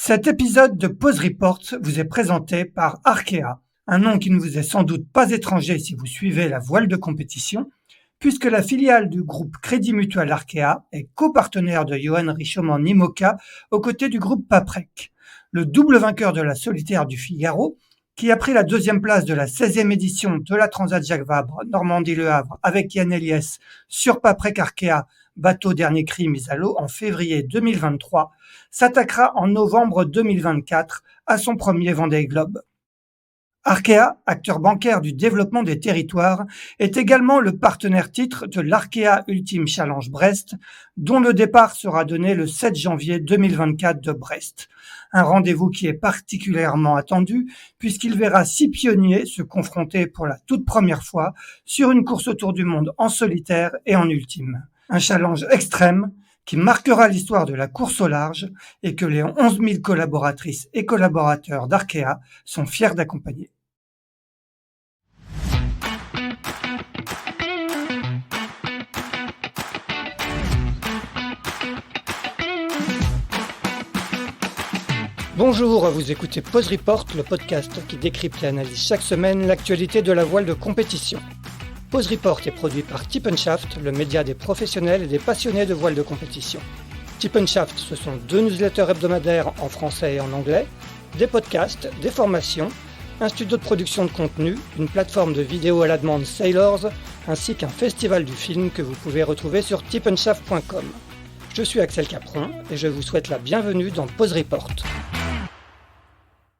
Cet épisode de Pause Report vous est présenté par Arkea, un nom qui ne vous est sans doute pas étranger si vous suivez la voile de compétition, puisque la filiale du groupe Crédit Mutuel Arkea est copartenaire de Johan Richomme en IMOCA aux côtés du groupe Paprec. Le double vainqueur de la solitaire du Figaro, qui a pris la deuxième place de la 16e édition de la Transat Jacques Vabre Normandie-Le Havre avec Yann Eliès sur Paprec Arkea, bateau dernier cri mis à l'eau en février 2023, s'attaquera en novembre 2024 à son premier Vendée Globe. Arkea, acteur bancaire du développement des territoires, est également le partenaire titre de l'Arkea Ultime Challenge Brest, dont le départ sera donné le 7 janvier 2024 de Brest. Un rendez-vous qui est particulièrement attendu puisqu'il verra 6 pionniers se confronter pour la toute première fois sur une course autour du monde en solitaire et en ultime. Un challenge extrême qui marquera l'histoire de la course au large et que les 11 000 collaboratrices et collaborateurs d'Arkea sont fiers d'accompagner. Bonjour, vous écoutez Pause Report, le podcast qui décrypte et analyse chaque semaine l'actualité de la voile de compétition. Pause Report est produit par Tip & Shaft, le média des professionnels et des passionnés de voile de compétition. Tip & Shaft, ce sont 2 newsletters hebdomadaires en français et en anglais, des podcasts, des formations, un studio de production de contenu, une plateforme de vidéos à la demande Sailors, ainsi qu'un festival du film que vous pouvez retrouver sur tipandshaft.com. Je suis Axel Capron et je vous souhaite la bienvenue dans Pause Report.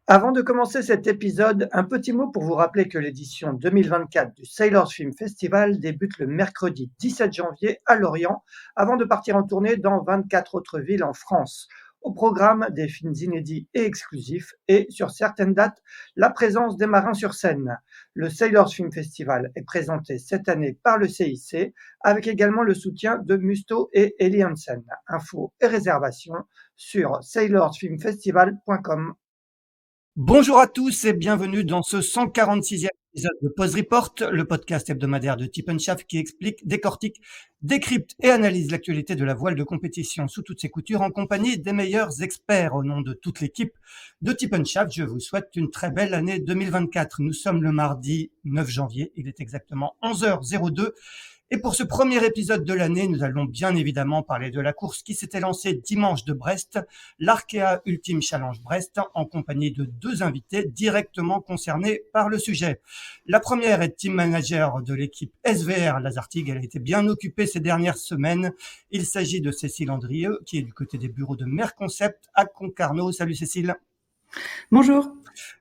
Avant de commencer cet épisode, un petit mot pour vous rappeler que l'édition 2024 du Sailors Film Festival débute le mercredi 17 janvier à Lorient, avant de partir en tournée dans 24 autres villes en France. Au programme, des films inédits et exclusifs et, sur certaines dates, la présence des marins sur scène. Le Sailors Film Festival est présenté cette année par le CIC, avec également le soutien de Musto et Eli Hansen. Infos et réservations sur sailorsfilmfestival.com. Bonjour à tous et bienvenue dans ce 146e épisode de Pause Report, le podcast hebdomadaire de Tip & Shaft qui explique, décortique, décrypte et analyse l'actualité de la voile de compétition sous toutes ses coutures en compagnie des meilleurs experts. Au nom de toute l'équipe de Tip & Shaft, je vous souhaite une très belle année 2024. Nous sommes le mardi 9 janvier, il est exactement 11h02. Et pour ce premier épisode de l'année, nous allons bien évidemment parler de la course qui s'était lancée dimanche de Brest, l'Arkea Ultime Challenge Brest, en compagnie de 2 invités directement concernés par le sujet. La première est team manager de l'équipe SVR Lazartigue. Elle a été bien occupée ces dernières semaines. Il s'agit de Cécile Andrieux, qui est du côté des bureaux de Merconcept à Concarneau. Salut Cécile. Bonjour.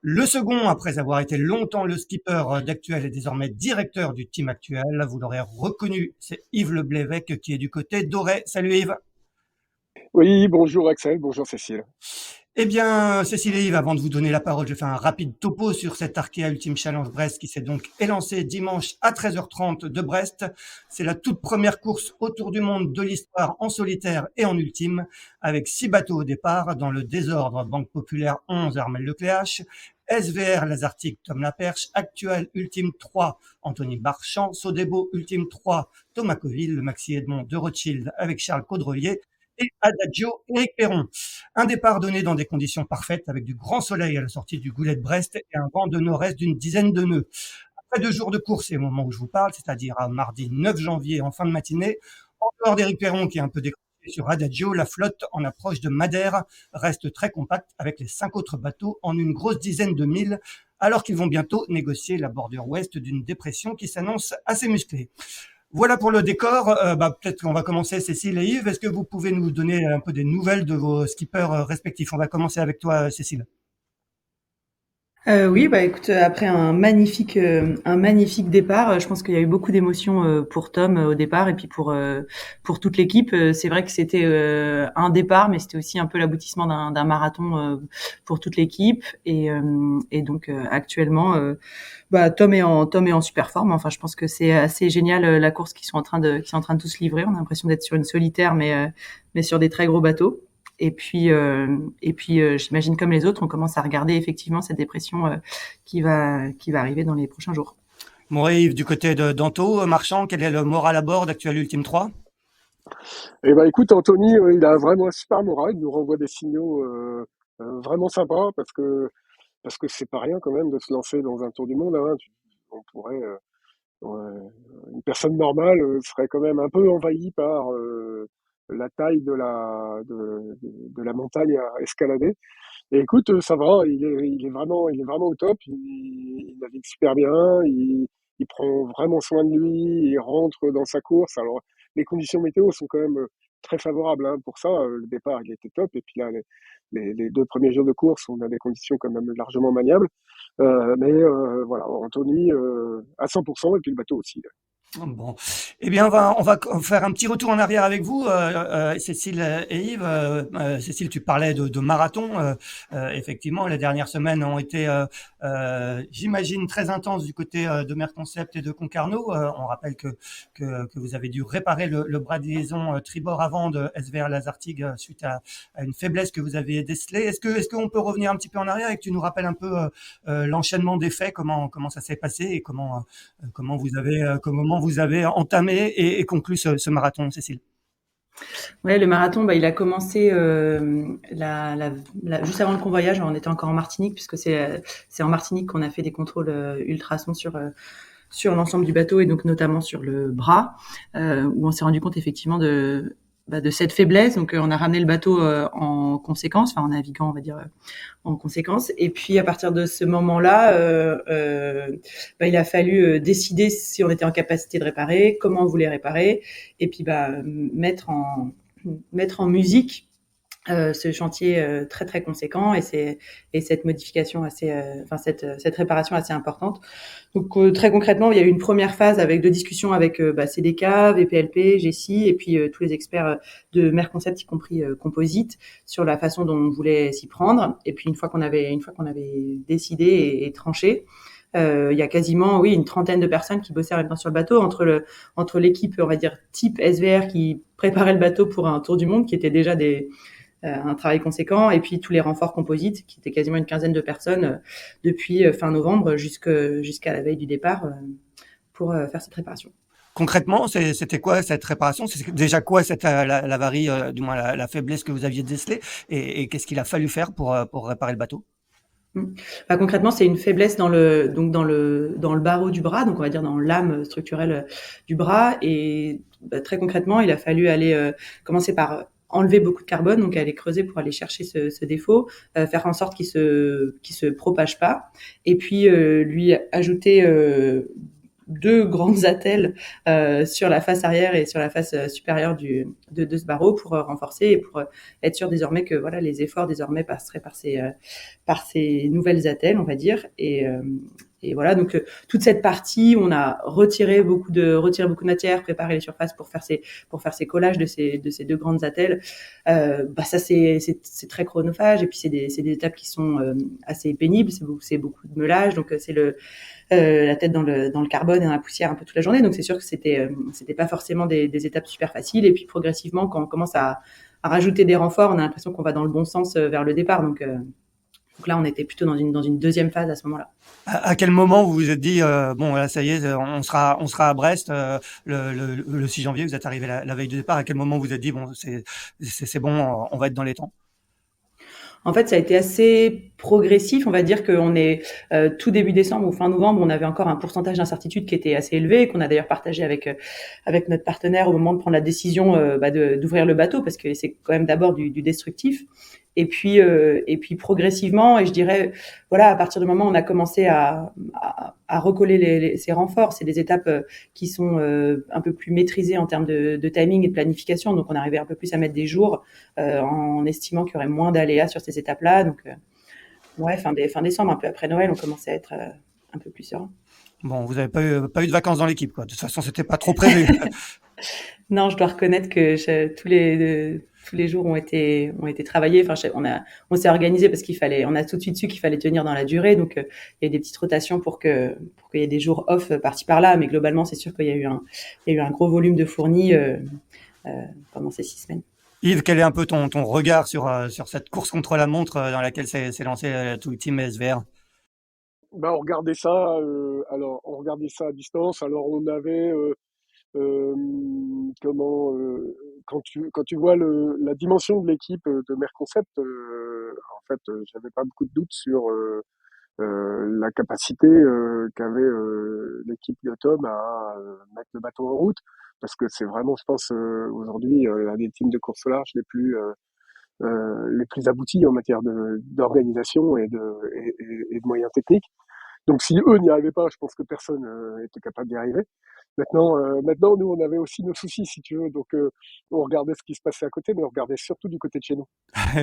Le second, après avoir été longtemps le skipper d'Actuel et désormais directeur du team Actuel, vous l'aurez reconnu, c'est Yves Le Blévec qui est du côté d'Auray. Salut Yves. Oui, bonjour Axel, bonjour Cécile. Eh bien, Cécile et Yves, avant de vous donner la parole, je fais un rapide topo sur cet Arkea Ultime Challenge Brest qui s'est donc élancé dimanche à 13h30 de Brest. C'est la toute première course autour du monde de l'histoire en solitaire et en ultime, avec 6 bateaux au départ, dans le désordre Banque Populaire 11, Armel Lecléache, SVR Lazartigue, Tom Laperche, Actuel Ultime 3, Anthony Marchand, Sodebo Ultime 3, Thomas Coville, le Maxi Edmond de Rothschild avec Charles Caudrelier, et Adagio, Éric Perron. Un départ donné dans des conditions parfaites avec du grand soleil à la sortie du Goulet de Brest et un vent de nord-est d'une dizaine de nœuds. Après 2 jours de course et au moment où je vous parle, c'est-à-dire à mardi 9 janvier en fin de matinée, en dehors d'Éric Perron qui est un peu décroché sur Adagio, la flotte en approche de Madère reste très compacte avec les 5 autres bateaux en une grosse dizaine de milles, alors qu'ils vont bientôt négocier la bordure ouest d'une dépression qui s'annonce assez musclée. Voilà pour le décor. Peut-être qu'on va commencer, Cécile et Yves. Est-ce que vous pouvez nous donner un peu des nouvelles de vos skippers respectifs? On va commencer avec toi, Cécile. Oui, écoute, après un magnifique départ, je pense qu'il y a eu beaucoup d'émotions pour Tom au départ et puis pour toute l'équipe. C'est vrai que c'était un départ, mais c'était aussi un peu l'aboutissement d'un marathon pour toute l'équipe et donc actuellement Tom est en super forme. Enfin, je pense que c'est assez génial la course qu'ils sont en train de tous livrer. On a l'impression d'être sur une solitaire, mais sur des très gros bateaux. Et puis, j'imagine comme les autres, on commence à regarder effectivement cette dépression qui va arriver dans les prochains jours. Bon, Yves, du côté de d'Anto, Marchand, quel est le moral à bord d'Actuel Ultime 3? Eh ben, écoute, Anthony, il a vraiment un super moral. Il nous renvoie des signaux vraiment sympa parce que c'est pas rien quand même de se lancer dans un tour du monde, hein. On pourrait, ouais, une personne normale serait quand même un peu envahie par la taille de la montagne à escalader. Et écoute, ça va, il est vraiment au top. Il navigue super bien, il prend vraiment soin de lui, il rentre dans sa course. Alors, les conditions météo sont quand même très favorables, hein, pour ça. Le départ, il était top. Et puis là, les 2 premiers jours de course, on a des conditions quand même largement maniables. Mais voilà, Anthony à 100% et puis le bateau aussi. Bon, eh bien, on va faire un petit retour en arrière avec vous, Cécile et Yves. Cécile, tu parlais de marathon. Effectivement, les dernières semaines ont été, j'imagine, très intenses du côté de Merconcept et de Concarneau. On rappelle que vous avez dû réparer le bras de liaison tribord avant de SVR Lazartigue suite à une faiblesse que vous avez décelée. Est-ce qu'on peut revenir un petit peu en arrière et que tu nous rappelles un peu l'enchaînement des faits, comment ça s'est passé et comment vous avez entamé et conclu ce marathon, Cécile? Ouais, le marathon, bah, il a commencé juste avant le convoyage. On était encore en Martinique, puisque c'est en Martinique qu'on a fait des contrôles ultrasons sur l'ensemble du bateau et donc notamment sur le bras, où on s'est rendu compte effectivement de cette faiblesse. Donc on a ramené le bateau en conséquence, enfin en naviguant, on va dire, en conséquence. Et puis à partir de ce moment-là, il a fallu décider si on était en capacité de réparer, comment on voulait réparer, et puis mettre en musique ce chantier très très conséquent et cette modification assez, cette réparation assez importante. Donc très concrètement, il y a eu une première phase avec de discussions avec CDK, VPLP, GECI et puis tous les experts de Merconcept, y compris Composite, sur la façon dont on voulait s'y prendre. Et puis une fois qu'on avait décidé et tranché, il y a quasiment, oui, une trentaine de personnes qui bossaient en même temps sur le bateau, entre l'équipe, on va dire, type SVR qui préparait le bateau pour un tour du monde, qui était déjà un travail conséquent, et puis tous les renforts composites, qui étaient quasiment une quinzaine de personnes depuis fin novembre jusqu'à la veille du départ pour faire cette réparation. Concrètement, c'était quoi cette réparation? C'est déjà quoi l'avarie, du moins la faiblesse que vous aviez décelée, et qu'est-ce qu'il a fallu faire pour réparer le bateau? Concrètement, c'est une faiblesse dans le barreau du bras, donc on va dire dans l'âme structurelle du bras. Et très concrètement, il a fallu aller commencer par enlever beaucoup de carbone, donc aller creuser pour aller chercher ce défaut, faire en sorte qu'il se propage pas, et puis lui ajouter 2 grandes attelles sur la face arrière et sur la face supérieure de ce barreau pour renforcer et pour être sûr désormais que voilà, les efforts désormais passeraient par ces nouvelles attelles, on va dire. Et voilà, donc toute cette partie, on a retiré beaucoup de matière, préparé les surfaces pour faire ces collages de ces 2 grandes attelles. Ça c'est très chronophage, et puis c'est des étapes qui sont assez pénibles. C'est beaucoup de meulage, donc c'est la tête dans le carbone et dans la poussière un peu toute la journée. Donc c'est sûr que c'était pas forcément des étapes super faciles. Et puis progressivement, quand on commence à rajouter des renforts, on a l'impression qu'on va dans le bon sens vers le départ. Donc là, on était plutôt dans une deuxième phase à ce moment-là. À quel moment vous vous êtes dit, bon, là, ça y est, on sera à Brest le 6 janvier, vous êtes arrivé la veille du départ. À quel moment vous vous êtes dit, bon, c'est bon, on va être dans les temps? En fait, ça a été assez progressif. On va dire qu'on est tout début décembre ou fin novembre, on avait encore un pourcentage d'incertitude qui était assez élevé, qu'on a d'ailleurs partagé avec notre partenaire au moment de prendre la décision d'ouvrir le bateau, parce que c'est quand même d'abord du destructif. Et puis progressivement, et je dirais, voilà, à partir du moment où on a commencé à recoller ces renforts, c'est des étapes qui sont un peu plus maîtrisées en termes de timing et de planification. Donc on arrivait un peu plus à mettre des jours en estimant qu'il y aurait moins d'aléas sur ces étapes-là. Donc ouais, fin décembre, un peu après Noël, on commençait à être un peu plus serein. Bon, vous avez pas eu de vacances dans l'équipe, quoi. De toute façon, c'était pas trop prévu. Non, je dois reconnaître que tous les jours ont été travaillés. Enfin, on s'est organisé parce on a tout de suite su qu'il fallait tenir dans la durée. Donc, il y a des petites rotations pour qu'il y ait des jours off par-ci par-là. Mais globalement, c'est sûr qu'il y a eu un gros volume de fournis pendant ces 6 semaines. Yves, quel est un peu ton regard sur cette course contre la montre dans laquelle s'est lancé tout le team SVR? On regardait ça, on regardait ça à distance. Alors on avait comment quand tu vois la dimension de l'équipe de Merconcept, en fait, j'avais pas beaucoup de doutes sur la capacité qu'avait l'équipe de Tom à mettre le bateau en route, parce que c'est vraiment, je pense, aujourd'hui, l'un des teams de course au large les plus aboutis en matière d'organisation et de moyens techniques. Donc si eux n'y arrivaient pas, je pense que personne était capable d'y arriver. Maintenant, nous, on avait aussi nos soucis, si tu veux. Donc, on regardait ce qui se passait à côté, mais on regardait surtout du côté de chez nous.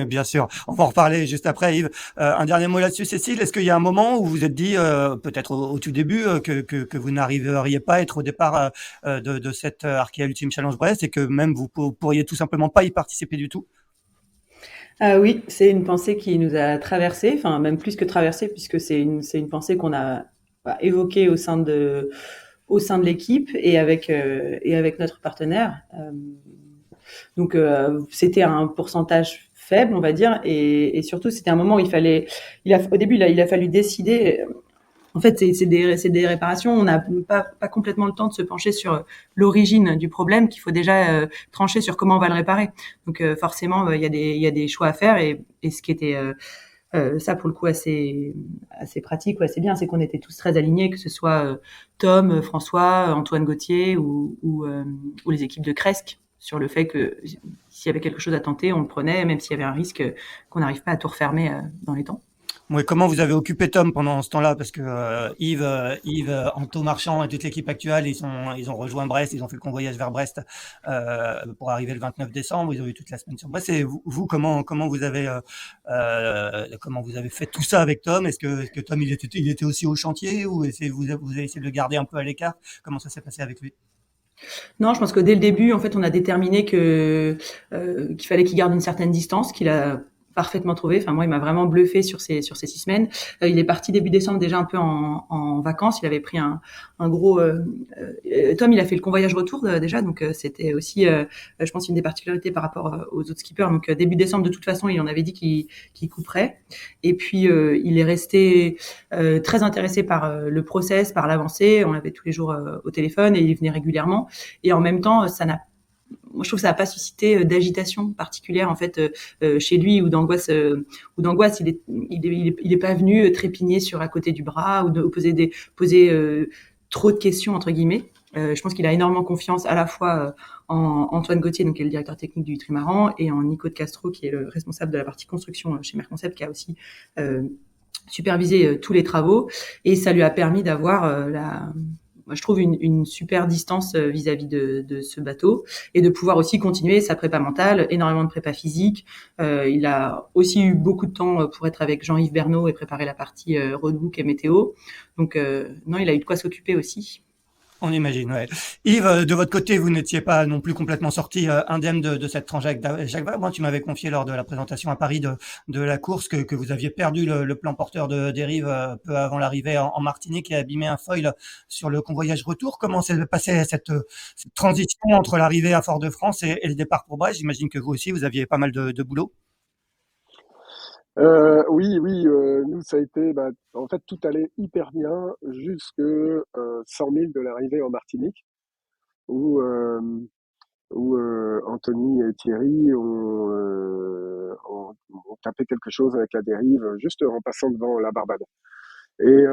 Bien sûr, on va en reparler juste après, Yves. Un dernier mot là-dessus, Cécile. Est-ce qu'il y a un moment où vous vous êtes dit, peut-être au tout début, que vous n'arriveriez pas à être au départ de cette Arkea Ultimate Challenge Brest et que même vous pourriez tout simplement pas y participer du tout? Ah oui, c'est une pensée qui nous a traversé, enfin même plus que traversé, puisque c'est une pensée qu'on a évoquée au sein de l'équipe et avec notre partenaire. Donc c'était un pourcentage faible, on va dire, et surtout c'était un moment où au début il a fallu décider. En fait, c'est des réparations. On n'a pas complètement le temps de se pencher sur l'origine du problème, qu'il faut déjà trancher sur comment on va le réparer. Donc forcément, il y a des choix à faire et ce qui était ça pour le coup assez pratique ou assez bien, c'est qu'on était tous très alignés, que ce soit Tom, François, Antoine Gauthier ou les équipes de Cresc sur le fait que s'il y avait quelque chose à tenter, on le prenait, même s'il y avait un risque qu'on n'arrive pas à tout refermer dans les temps. Oui, comment vous avez occupé Tom pendant ce temps-là? Parce que Yves, Anto Marchand et toute l'équipe actuelle, ils ont rejoint Brest, ils ont fait le convoyage vers Brest pour arriver le 29 décembre. Ils ont eu toute la semaine sur Brest. Et vous, comment vous avez fait tout ça avec Tom? Est-ce que Tom il était aussi au chantier ou vous avez essayé de le garder un peu à l'écart? Comment ça s'est passé avec lui? Non, je pense que dès le début, en fait, on a déterminé qu'il fallait qu'il garde une certaine distance, qu'il a parfaitement trouvé. Enfin, moi, il m'a vraiment bluffé sur ces 6 semaines. Il est parti début décembre déjà un peu en vacances. Il avait pris un gros. Tom, il a fait le convoyage retour déjà, donc c'était aussi, je pense, une des particularités par rapport aux autres skippers. Donc début décembre, de toute façon, il en avait dit qu'il couperait. Et puis il est resté très intéressé par le process, par l'avancée. On l'avait tous les jours au téléphone et il venait régulièrement. Et en même temps, moi je trouve que ça n'a pas suscité d'agitation particulière en fait chez lui ou d'angoisse. Il est pas venu trépigner sur à côté du bras ou de poser trop de questions entre guillemets. Je pense qu'il a énormément confiance à la fois en Antoine Gauthier, donc qui est le directeur technique du Trimaran, et en Nico de Castro, qui est le responsable de la partie construction chez Merconcept, qui a aussi supervisé tous les travaux. Et ça lui a permis d'avoir moi, je trouve une super distance vis-à-vis de ce bateau et de pouvoir aussi continuer sa prépa mentale, énormément de prépa physique. Il a aussi eu beaucoup de temps pour être avec Jean-Yves Bernot et préparer la partie roadbook et météo. Donc non, il a eu de quoi s'occuper aussi. On imagine, ouais. Yves, de votre côté, vous n'étiez pas non plus complètement sorti indemne de cette tranche avec Jacques Vabre. Moi, tu m'avais confié lors de la présentation à Paris de la course que vous aviez perdu le plan porteur de dérive peu avant l'arrivée en Martinique et abîmé un foil sur le convoyage retour. Comment s'est passée cette transition entre l'arrivée à Fort-de-France et le départ pour Brest? J'imagine que vous aussi, vous aviez pas mal de boulot. Oui, nous, ça a été, bah, en fait, tout allait hyper bien jusque 100 000 de l'arrivée en Martinique, où, euh, où Anthony et Thierry ont tapé quelque chose avec la dérive juste en passant devant la Barbade. Et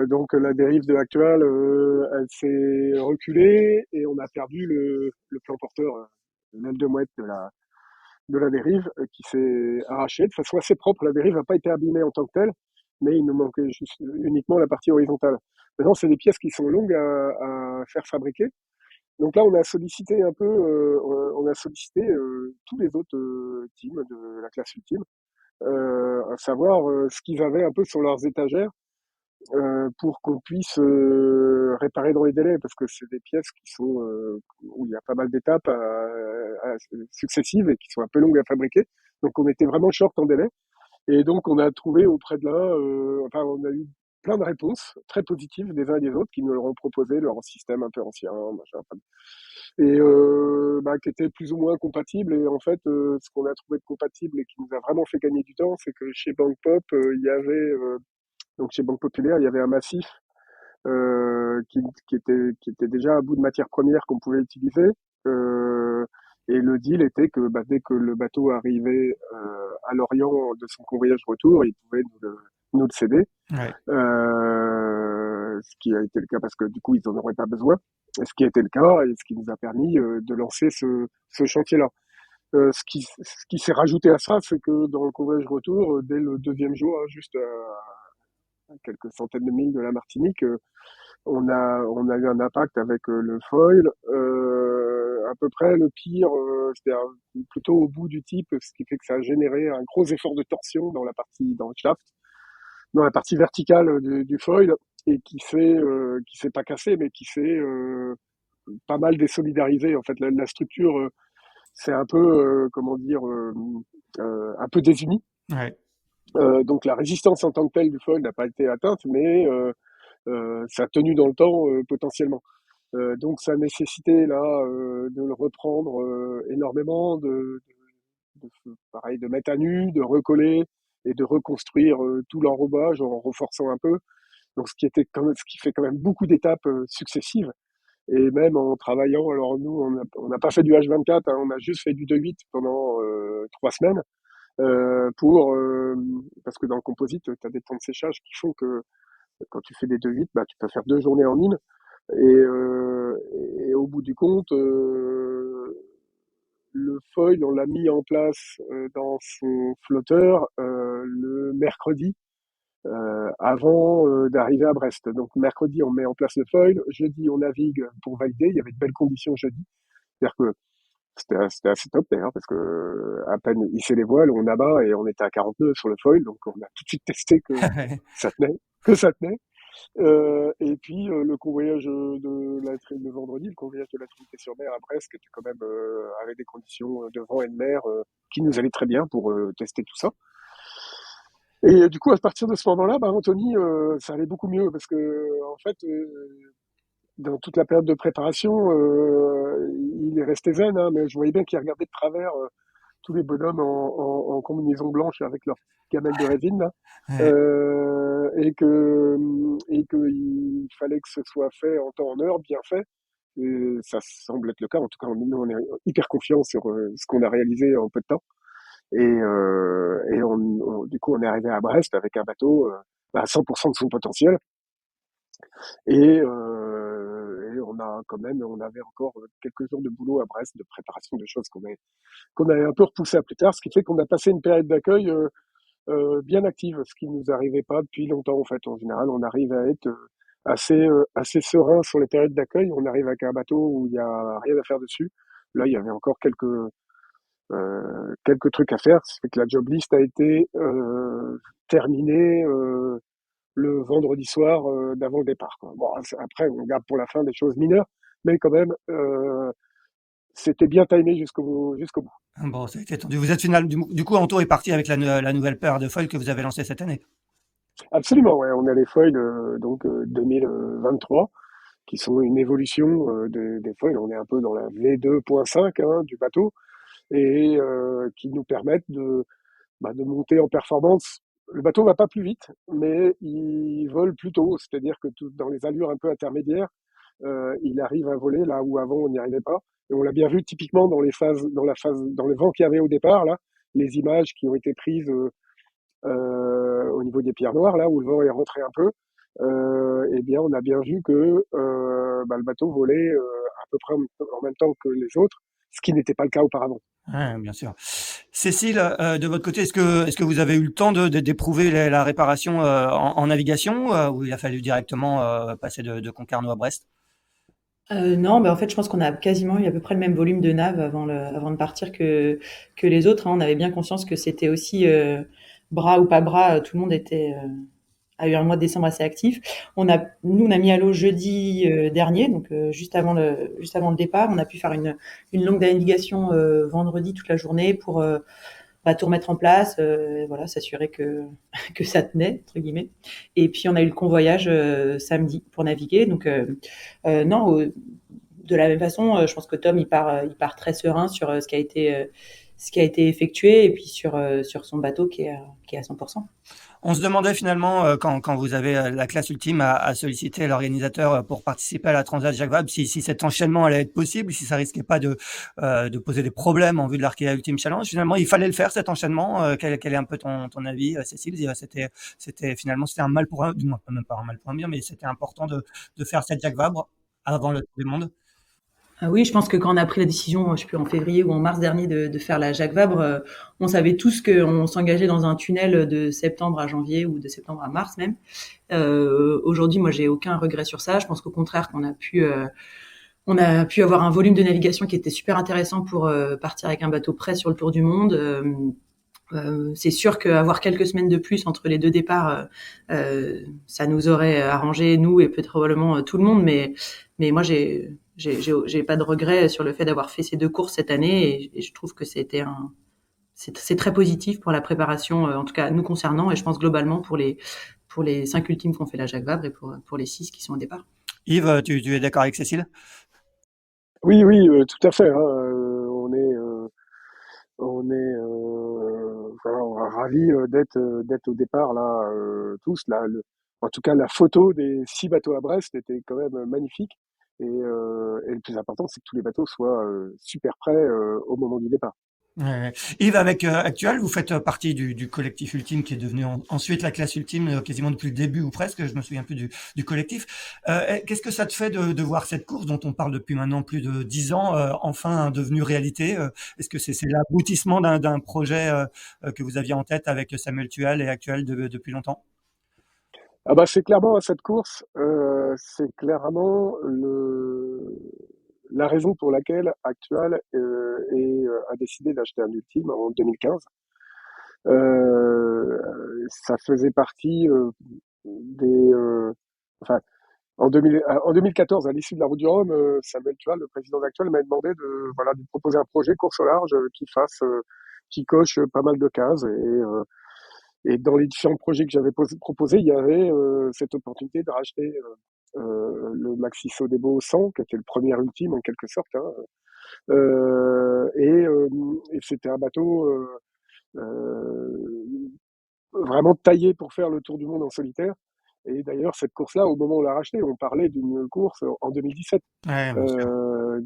donc la dérive de l'actuelle, elle s'est reculée et on a perdu le plan porteur, l'aile de mouette de la dérive qui s'est arrachée de façon assez propre. La dérive n'a pas été abîmée en tant que telle, mais il nous manquait juste uniquement la partie horizontale. Maintenant, c'est des pièces qui sont longues à faire fabriquer. Donc là, on a sollicité tous les autres teams de la classe ultime, à savoir ce qu'ils avaient un peu sur leurs étagères pour qu'on puisse réparer dans les délais, parce que c'est des pièces qui sont où il y a pas mal d'étapes successives et qui sont un peu longues à fabriquer. Donc on était vraiment short en délai. Et donc on a trouvé auprès de là, enfin on a eu plein de réponses très positives des uns et des autres qui nous leur ont proposé leur système un peu ancien, machin, enfin, et qui était plus ou moins compatible. Et en fait, ce qu'on a trouvé de compatible et qui nous a vraiment fait gagner du temps, c'est que chez Bank Pop, il y avait donc chez Banque Populaire, il y avait un massif qui était déjà un bout de matière première qu'on pouvait utiliser. Euh, Et le deal était que dès que le bateau arrivait à Lorient de son convoyage retour, il pouvait nous le céder. Ouais. Ce qui a été le cas parce que du coup ils en auraient pas besoin. Et ce qui a été le cas et ce qui nous a permis de lancer ce chantier-là. Ce qui s'est rajouté à ça, c'est que dans le convoyage retour, dès le deuxième jour, hein, juste à quelques centaines de milles de la Martinique, on a eu un impact avec le foil. À peu près le pire, c'était plutôt au bout du type, ce qui fait que ça a généré un gros effort de torsion dans le shaft, dans la partie verticale du foil, et qui s'est pas cassé, mais qui s'est pas mal désolidarisé. En fait, la structure, c'est un peu, comment dire, un peu désunie. Ouais. Donc la résistance en tant que telle du foil n'a pas été atteinte, mais ça a tenu dans le temps potentiellement. Donc ça a nécessité là de le reprendre énormément, pareil, de mettre à nu, de recoller et de reconstruire tout l'enrobage en renforçant un peu. Donc ce qui fait quand même beaucoup d'étapes successives. Et même en travaillant, alors nous on n'a pas fait du H24, hein, on a juste fait du 2-8 pendant 3 semaines parce que dans le composite, tu as des temps de séchage qui font que quand tu fais des 2-8, bah, tu peux faire 2 journées en une. Et au bout du compte, le foil, on l'a mis en place dans son flotteur le mercredi avant d'arriver à Brest. Donc mercredi, on met en place le foil. Jeudi, on navigue pour valider. Il y avait de belles conditions jeudi. C'est-à-dire que c'était assez top d'ailleurs parce que à peine hisser les voiles, on abat et on était à 40 nœuds sur le foil. Donc on a tout de suite testé que ça tenait, que ça tenait. Et puis le convoyage de vendredi, le convoyage de la Trinité-sur-Mer à Brest, qui était quand même avec des conditions de vent et de mer qui nous allaient très bien pour tester tout ça. Et du coup, à partir de ce moment-là, bah, Anthony, ça allait beaucoup mieux parce que en fait, dans toute la période de préparation, il est resté zen, hein, mais je voyais bien qu'il regardait de travers tous les bonhommes en combinaison blanche avec leur gamelle de résine là, Ouais. et que il fallait que ce soit fait en temps en heure, bien fait. Et ça semble être le cas. En tout cas, nous on est hyper confiants sur ce qu'on a réalisé en peu de temps. Et du coup, on est arrivé à Brest avec un bateau à 100% de son potentiel. Et on avait encore quelques jours de boulot à Brest, de préparation de choses qu'on avait un peu repoussé à plus tard, ce qui fait qu'on a passé une période d'accueil bien active, ce qui nous arrivait pas depuis longtemps en fait. En général, on arrive à être assez serein sur les périodes d'accueil. On arrive avec un bateau où il y a rien à faire dessus. Là, il y avait encore quelques trucs à faire. C'est que la job list a été terminée le vendredi soir d'avant le départ, quoi. Bon, après, on garde pour la fin des choses mineures, mais quand même, c'était bien timé jusqu'au bout. Bon, ça a été tendu. Vous êtes du coup, Anto est parti avec la nouvelle paire de foils que vous avez lancée cette année. Absolument, ouais. On a les foils 2023 qui sont une évolution des foils. On est un peu dans la V2.5 hein, du bateau et qui nous permettent de monter en performance. Le bateau va pas plus vite, mais il vole plus tôt. C'est-à-dire que dans les allures un peu intermédiaires, il arrive à voler là où avant on n'y arrivait pas. Et on l'a bien vu typiquement dans dans le vent qu'il y avait au départ là, les images qui ont été prises au niveau des pierres noires là où le vent est rentré un peu. Eh bien, on a bien vu que le bateau volait à peu près en même temps que les autres, ce qui n'était pas le cas auparavant. Ouais, bien sûr. Cécile, de votre côté, est-ce que vous avez eu le temps d'éprouver la réparation en navigation ou il a fallu directement passer de Concarneau à Brest? Non, en fait, je pense qu'on a quasiment eu à peu près le même volume de nav avant de partir que les autres, hein. On avait bien conscience que c'était aussi bras ou pas bras, tout le monde a eu un mois de décembre assez actif. Nous, on a mis à l'eau jeudi dernier, donc juste avant le départ. On a pu faire une longue navigation vendredi toute la journée pour tout remettre en place, voilà, s'assurer que que ça tenait entre guillemets. Et puis on a eu le convoyage samedi pour naviguer. Donc non, de la même façon, je pense que Tom il part très serein sur ce qui a été ce qui a été effectué et puis sur son bateau qui est à 100%. On se demandait finalement, quand vous avez la classe ultime à solliciter l'organisateur pour participer à la Transat Jacques Vabre, si cet enchaînement allait être possible, si ça risquait pas de poser des problèmes en vue de l'Arkea Ultime Challenge. Finalement, il fallait le faire, cet enchaînement. Quel est un peu ton avis, Cécile? Finalement, c'était un mal pour un, du moins, même pas un mal pour un bien, mais c'était important de faire cette Jacques Vabre avant le Tour du Monde. Ah oui, je pense que quand on a pris la décision, je sais plus, en février ou en mars dernier de faire la Jacques Vabre, on savait tous qu'on s'engageait dans un tunnel de septembre à janvier ou de septembre à mars même. Aujourd'hui, moi, j'ai aucun regret sur ça. Je pense qu'au contraire, on a pu avoir un volume de navigation qui était super intéressant pour partir avec un bateau prêt sur le tour du monde. C'est sûr qu'avoir quelques semaines de plus entre les deux départs, ça nous aurait arrangé, nous et peut-être probablement tout le monde, mais moi, j'ai pas de regret sur le fait d'avoir fait ces deux courses cette année et je trouve que c'est très positif pour la préparation, en tout cas nous concernant, et je pense globalement pour les 5 ultimes qu'on fait la Jacques Vabre et pour les 6 qui sont au départ. Yves, tu es d'accord avec Cécile? Oui, oui, tout à fait, hein, on est enfin, ravis d'être au départ là, tous. Là, en tout cas, la photo des 6 bateaux à Brest était quand même magnifique. Et le plus important, c'est que tous les bateaux soient super prêts au moment du départ. Ouais. Yves, avec Actuel, vous faites partie du collectif ultime qui est devenu ensuite la classe ultime quasiment depuis le début ou presque, je me souviens plus du collectif. Qu'est-ce que ça te fait de voir cette course dont on parle depuis maintenant plus de 10 ans enfin devenue réalité? Est-ce que c'est l'aboutissement d'un projet que vous aviez en tête avec Samuel Tual et Actuel depuis longtemps? Ah bah c'est clairement cette course, c'est clairement la raison pour laquelle Actual a décidé d'acheter un ultime en 2015. Ça faisait partie enfin, en 2014, à l'issue de la Route du Rhum, Samuel Tual, le président d'Actuel, m'a demandé voilà, de proposer un projet course au large qui coche pas mal de cases. Et dans les différents projets que j'avais proposés, il y avait cette opportunité de racheter le Maxi Sodebo 100, qui était le premier ultime en quelque sorte. Hein. Et c'était un bateau vraiment taillé pour faire le tour du monde en solitaire. Et d'ailleurs, cette course-là, au moment où on l'a racheté, on parlait d'une course en 2017. Ouais, bien sûr.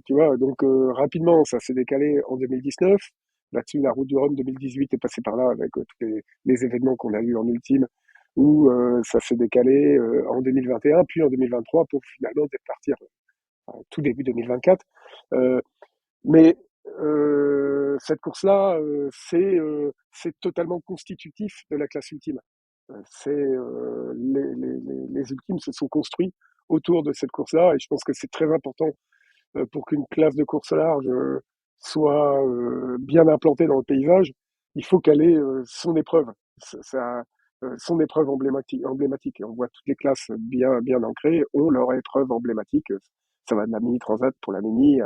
Tu vois, donc rapidement, ça s'est décalé en 2019. Là-dessus, la Route du Rhum 2018 est passée par là avec tous les événements qu'on a eus en ultime, où ça s'est décalé en 2021, puis en 2023 pour finalement partir tout début 2024. Euh, mais cette course-là, c'est totalement constitutif de la classe ultime. Les ultimes se sont construits autour de cette course-là, et je pense que c'est très important pour qu'une classe de course large soit bien implantée dans le paysage. Il faut qu'elle ait son épreuve, son épreuve emblématique. Et on voit toutes les classes bien ancrées ont leur épreuve emblématique. Ça va de la mini transat pour la mini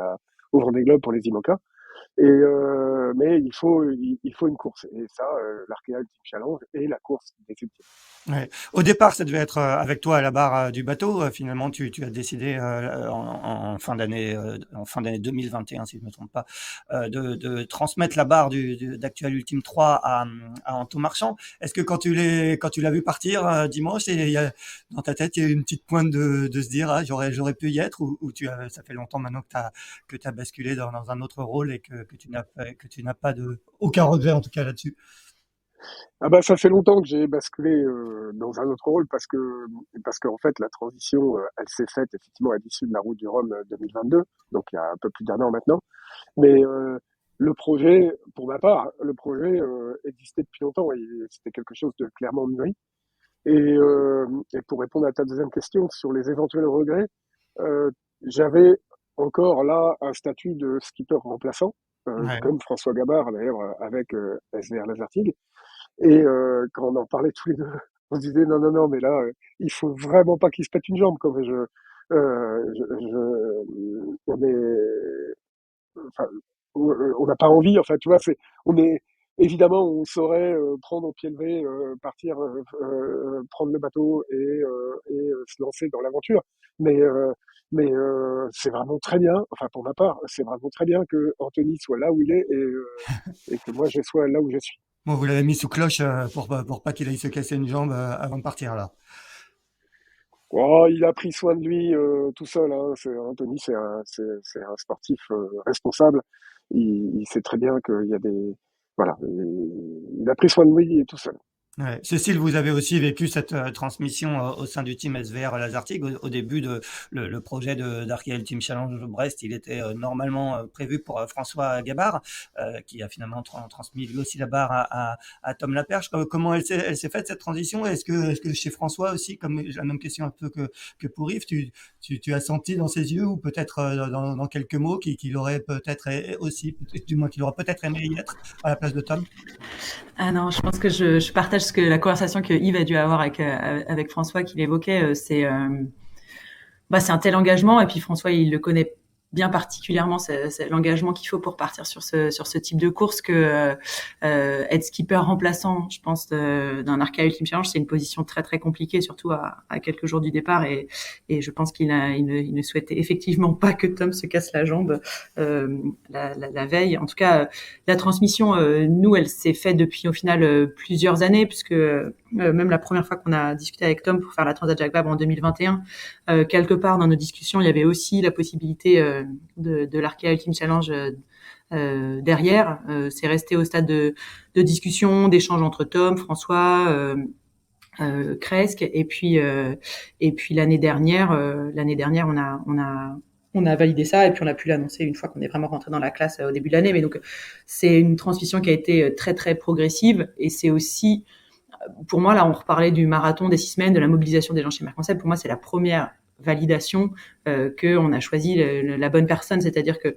au Vendée Globe pour les IMOCA. Mais il faut une course. Et ça, l'Arkea Ultime Challenge est la course des ultimes. Ouais. Au départ, ça devait être avec toi à la barre du bateau. Finalement, tu as décidé en fin d'année 2021, si je ne me trompe pas, de transmettre la barre d'Actuel Ultime 3 à Anto Marchand. Est-ce que quand tu l'as vu partir dimanche, dans ta tête, il y a eu une petite pointe de se dire, ah, j'aurais pu y être, ou ça fait longtemps maintenant que tu as basculé dans un autre rôle et que tu n'as pas aucun regret en tout cas là-dessus. Ah bah ça fait longtemps que j'ai basculé dans un autre rôle parce qu'en fait la transition elle s'est faite effectivement à l'issue de la Route du Rhum 2022, donc il y a un peu plus d'un an maintenant. Mais le projet, pour ma part, le projet existait depuis longtemps et c'était quelque chose de clairement mûri. Et pour répondre à ta deuxième question sur les éventuels regrets, euh, j'avais encore là un statut de skipper remplaçant, Ouais. comme François Gabard d'ailleurs avec SVR Lazartigue. Et quand on en parlait tous les deux, on se disait non, non, non, mais là, il faut vraiment pas qu'il se pète une jambe. Quoi. On est, enfin, on n'a pas envie. Enfin, tu vois, on est évidemment, on saurait prendre au pied levé, partir, prendre le bateau et se lancer dans l'aventure. Mais Mais c'est vraiment très bien, enfin pour ma part, c'est vraiment très bien que Anthony soit là où il est et que moi je sois là où je suis. Bon, vous l'avez mis sous cloche pour pas qu'il aille se casser une jambe avant de partir là. Oh, il a pris soin de lui tout seul. Hein. Anthony, c'est un sportif responsable. Il sait très bien qu'il y a des... Voilà, il a pris soin de lui tout seul. Ouais. Cécile, vous avez aussi vécu cette transmission au sein du team SVR Lazartigue. Au début de le projet d'Archaeal Team Challenge Brest, il était normalement prévu pour François Gabard, qui a finalement transmis lui aussi la barre à Tom Laperche. Comment elle s'est faite cette transition? Est-ce que chez François aussi, comme la même question un peu que pour Yves, tu as senti dans ses yeux ou peut-être dans quelques mots qu'il aurait peut-être aussi, du moins qu'il aurait peut-être aimé y être à la place de Tom? Ah non, je pense que je partage la conversation que Yves a dû avoir avec François qu'il évoquait. C'est un tel engagement et puis François il le connaît bien particulièrement, c'est l'engagement qu'il faut pour partir sur ce type de course que être skipper remplaçant, je pense, d'un Arca Ultimate Challenge, c'est une position très très compliquée, surtout à quelques jours du départ et je pense il ne souhaitait effectivement pas que Tom se casse la jambe la veille. En tout cas, la transmission, nous, elle s'est faite depuis au final plusieurs années, puisque même la première fois qu'on a discuté avec Tom pour faire la Transat Jacques Vabre en 2021, quelque part dans nos discussions, il y avait aussi la possibilité de l'Arkea Ultimate Challenge derrière. C'est resté au stade de discussion, d'échange entre Tom, François, Cresque, et puis l'année dernière, on a validé ça et puis on a pu l'annoncer une fois qu'on est vraiment rentré dans la classe au début de l'année. Mais donc c'est une transmission qui a été très très progressive et c'est aussi pour moi, là, on reparlait du marathon des 6 semaines, de la mobilisation des gens chez Merconcept. Pour moi, c'est la première validation qu'on a choisi la bonne personne. C'est-à-dire que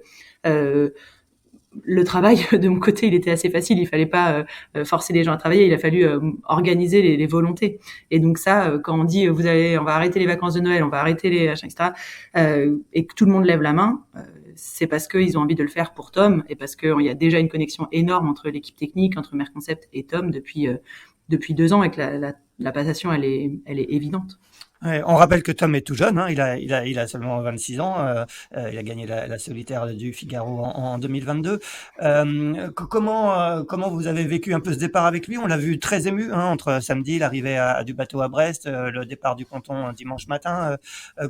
le travail, de mon côté, il était assez facile. Il fallait pas forcer les gens à travailler. Il a fallu organiser les volontés. Et donc ça, quand on dit on va arrêter les vacances de Noël, on va arrêter les machins, etc., et que tout le monde lève la main, c'est parce qu'ils ont envie de le faire pour Tom et parce qu'il y a déjà une connexion énorme entre l'équipe technique, entre Merconcept et Tom depuis 2 ans et que la passation, elle est évidente. Ouais, on rappelle que Tom est tout jeune, hein, il a seulement 26 ans, il a gagné la solitaire du Figaro en 2022. Comment vous avez vécu un peu ce départ avec lui? On l'a vu très ému, hein, entre samedi, l'arrivée du bateau à Brest, le départ du ponton dimanche matin.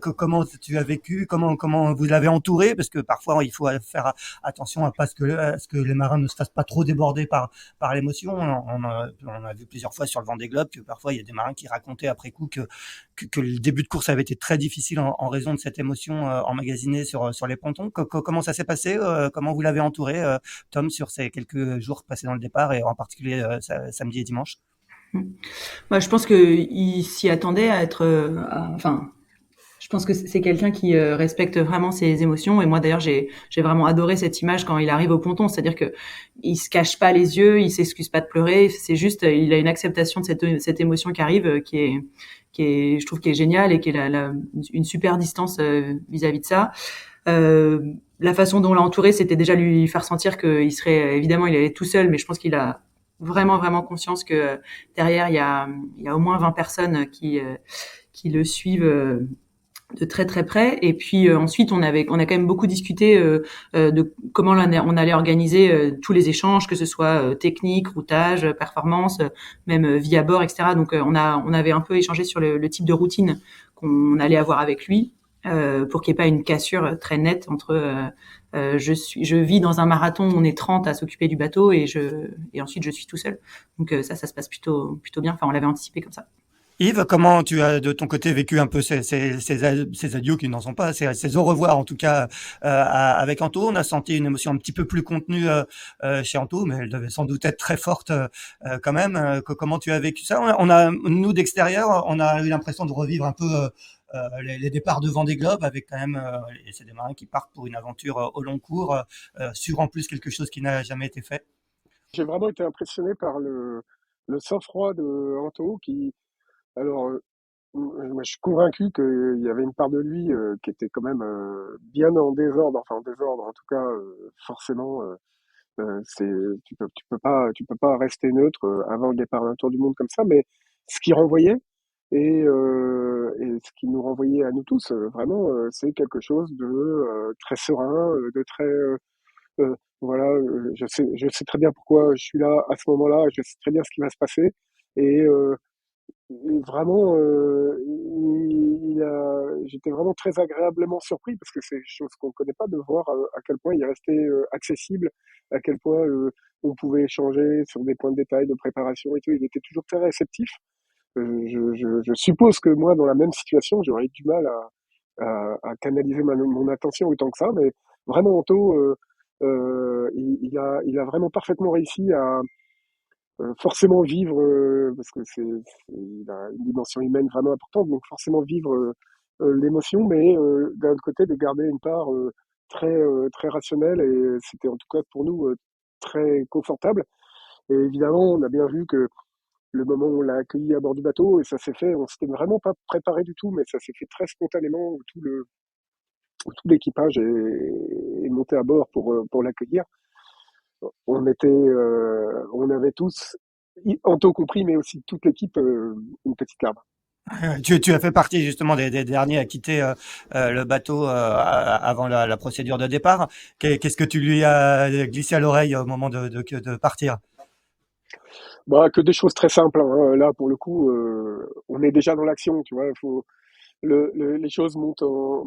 Comment tu as vécu? Comment vous l'avez entouré? Parce que parfois il faut faire attention à ce que les marins ne se fassent pas trop déborder par l'émotion. On a vu plusieurs fois sur le Vendée Globe que parfois il y a des marins qui racontaient après coup que le début de course avait été très difficile en raison de cette émotion emmagasinée sur les pontons. Comment ça s'est passé? Comment vous l'avez entouré, Tom, sur ces quelques jours passés dans le départ et en particulier samedi et dimanche? Je pense qu'il s'y attendait à être, je pense que c'est quelqu'un qui respecte vraiment ses émotions. Et moi, d'ailleurs, j'ai vraiment adoré cette image quand il arrive au ponton. C'est-à-dire que il se cache pas les yeux, il s'excuse pas de pleurer. C'est juste, il a une acceptation de cette émotion qui arrive, je trouve, qui est géniale et qui est une super distance vis-à-vis de ça. La façon dont on l'a entouré, c'était déjà lui faire sentir qu'il serait, évidemment, il allait tout seul, mais je pense qu'il a vraiment, vraiment conscience que derrière, il y a au moins 20 personnes qui le suivent de très très près. Et puis ensuite, on a quand même beaucoup discuté de comment on allait organiser tous les échanges, que ce soit technique, routage, performance, même vie à bord, etc. Donc on avait un peu échangé sur le type de routine qu'on allait avoir avec lui. Pour qu'il n'y ait pas une cassure très nette entre je vis dans un marathon, on est 30 à s'occuper du bateau et ensuite je suis tout seul. Donc ça se passe plutôt bien. Enfin, on l'avait anticipé comme ça. Yves, comment tu as de ton côté vécu un peu ces adieux qui n'en sont pas, ces au revoir en tout cas avec Anto? On a senti une émotion un petit peu plus contenue chez Anto, mais elle devait sans doute être très forte quand même. Comment tu as vécu ça? Nous d'extérieur, on a eu l'impression de revivre un peu les départs de Vendée Globe avec quand même, et c'est des marins qui partent pour une aventure au long cours, sur en plus quelque chose qui n'a jamais été fait. J'ai vraiment été impressionné par le sang-froid de Anto qui, alors, moi, je suis convaincu qu'il y avait une part de lui qui était quand même bien en désordre, enfin en désordre, en tout cas, forcément, tu peux pas rester neutre avant le départ d'un tour du monde comme ça, mais ce qui renvoyait et ce qui nous renvoyait à nous tous, vraiment, c'est quelque chose de très serein, de très voilà, je sais très bien pourquoi je suis là à ce moment-là, je sais très bien ce qui va se passer, et, vraiment, j'étais vraiment très agréablement surpris parce que c'est une chose qu'on ne connaît pas, de voir à quel point il restait accessible, à quel point on pouvait échanger sur des points de détail, de préparation et tout. Il était toujours très réceptif. Je suppose que moi, dans la même situation, j'aurais eu du mal à canaliser mon attention autant que ça, mais vraiment, Anto, il a vraiment parfaitement réussi à forcément vivre, parce que il a une dimension humaine vraiment importante, donc forcément vivre l'émotion, mais d'un autre côté, de garder une part très rationnelle, et c'était en tout cas pour nous très confortable. Et évidemment, on a bien vu que le moment où on l'a accueilli à bord du bateau, et ça s'est fait, on s'était vraiment pas préparé du tout, mais ça s'est fait très spontanément, où tout l'équipage est monté à bord pour l'accueillir. On avait tous, Anto compris, mais aussi toute l'équipe, une petite larme. Tu as fait partie justement des derniers à quitter le bateau avant la procédure de départ. Qu'est-ce que tu lui as glissé à l'oreille au moment de partir? Bah, que des choses très simples, hein. Là, pour le coup, on est déjà dans l'action, tu vois. Les choses montent en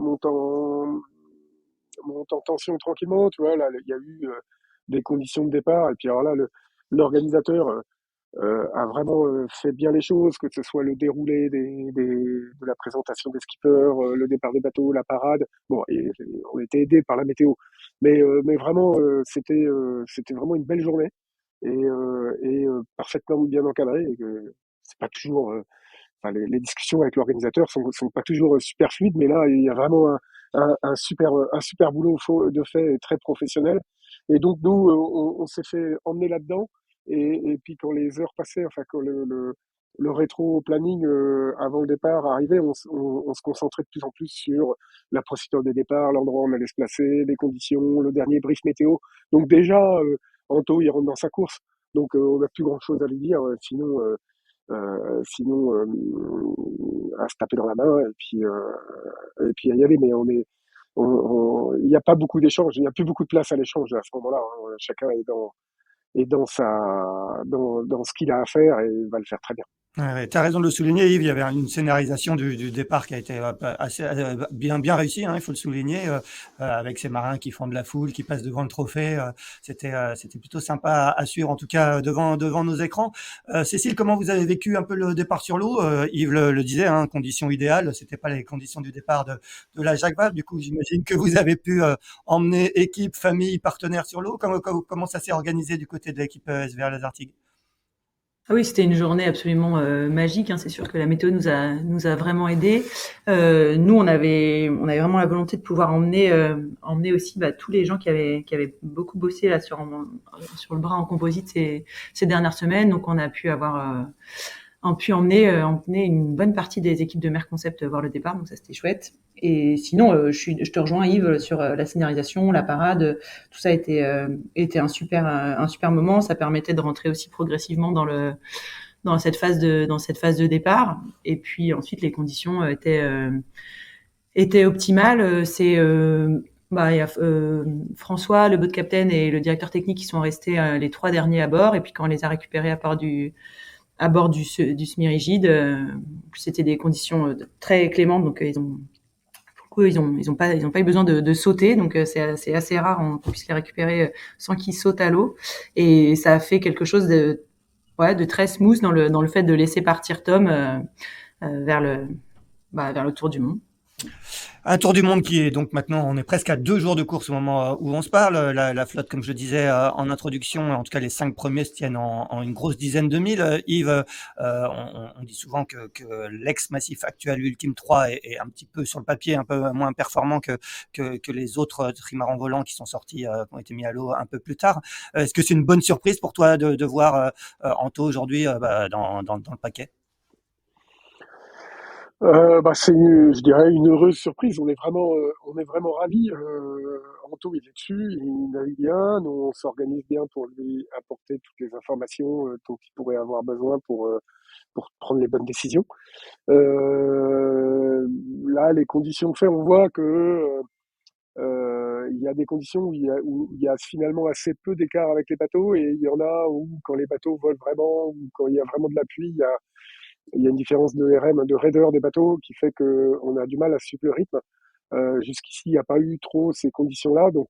tension tranquillement, tu vois. Là, il y a eu des conditions de départ, et puis alors là, l'organisateur a vraiment fait bien les choses, que ce soit le déroulé de la présentation des skippers, le départ des bateaux, la parade. Bon, et on était aidé par la météo, mais vraiment, c'était vraiment une belle journée, et parfaitement bien encadrée. Et que c'est pas toujours, enfin, les discussions avec l'organisateur sont pas toujours super fluides, mais là, il y a vraiment un super boulot de fait, très professionnel. Et donc, nous, on s'est fait emmener là-dedans. Et puis, quand les heures passaient, enfin, quand le rétro-planning avant le départ arrivait, on se concentrait de plus en plus sur la procédure des départs, l'endroit où on allait se placer, les conditions, le dernier brief météo. Donc, déjà, Anto, il rentre dans sa course. Donc, on n'a plus grand-chose à lui dire. Sinon, à se taper dans la main, et puis à y aller. Mais il n'y a pas beaucoup d'échanges, il n'y a plus beaucoup de place à l'échange à ce moment-là, hein. Chacun est dans ce qu'il a à faire, et il va le faire très bien. Ouais, tu as raison de le souligner, Yves. Il y avait une scénarisation du départ qui a été assez bien réussie, hein, il faut le souligner, avec ces marins qui font de la foule, qui passent devant le trophée. C'était plutôt sympa à suivre, en tout cas devant nos écrans. Cécile, comment vous avez vécu un peu le départ sur l'eau? Yves le disait, hein, conditions idéales. C'était pas les conditions du départ de la Jacques Vabre. Du coup, j'imagine que vous avez pu emmener équipe, famille, partenaires sur l'eau. Comment ça s'est organisé du côté de l'équipe SVR Les Artigues? Ah oui, c'était une journée absolument magique, hein. C'est sûr que la météo nous a vraiment aidés. Nous, on avait vraiment la volonté de pouvoir emmener aussi tous les gens qui avaient beaucoup bossé là sur le bras en composite ces dernières semaines. Donc, on pu emmener une bonne partie des équipes de Mer Concept voir le départ, donc ça c'était chouette. Et sinon, je te rejoins, Yves, sur la scénarisation, la parade, tout ça était un super moment. Ça permettait de rentrer aussi progressivement dans cette phase de départ. Et puis ensuite, les conditions étaient optimales. Il y a François, le boat captain, et le directeur technique qui sont restés les 3 derniers à bord. Et puis quand on les a récupérés à bord du semi-rigide, c'était des conditions très clémentes, donc ils ont pas eu besoin de sauter, donc c'est assez rare qu'on puisse les récupérer sans qu'ils sautent à l'eau, et ça a fait quelque chose de très smooth dans le fait de laisser partir Tom vers le tour du monde. Un tour du monde qui est donc maintenant, on est presque à 2 jours de course au moment où on se parle. La flotte, comme je le disais en introduction, en tout cas les 5 premiers se tiennent en une grosse dizaine de milles. Yves, on dit souvent que l'ex-massif actuel Ultime 3 est un petit peu sur le papier un peu moins performant que les autres trimarans volants qui sont sortis, qui ont été mis à l'eau un peu plus tard. Est-ce que c'est une bonne surprise pour toi de voir Anto aujourd'hui dans le paquet? C'est, je dirais, une heureuse surprise. On est vraiment ravis. Anto, il est dessus, il navigue bien. Nous, on s'organise bien pour lui apporter toutes les informations dont il pourrait avoir besoin pour prendre les bonnes décisions. Là, les conditions fait, on voit que il y a des conditions où il y a finalement assez peu d'écart avec les bateaux, et il y en a où, quand les bateaux volent vraiment, ou quand il y a vraiment de la pluie, il y a une différence de RM, de raideur des bateaux, qui fait qu'on a du mal à suivre le rythme. Jusqu'ici, il n'y a pas eu trop ces conditions-là, donc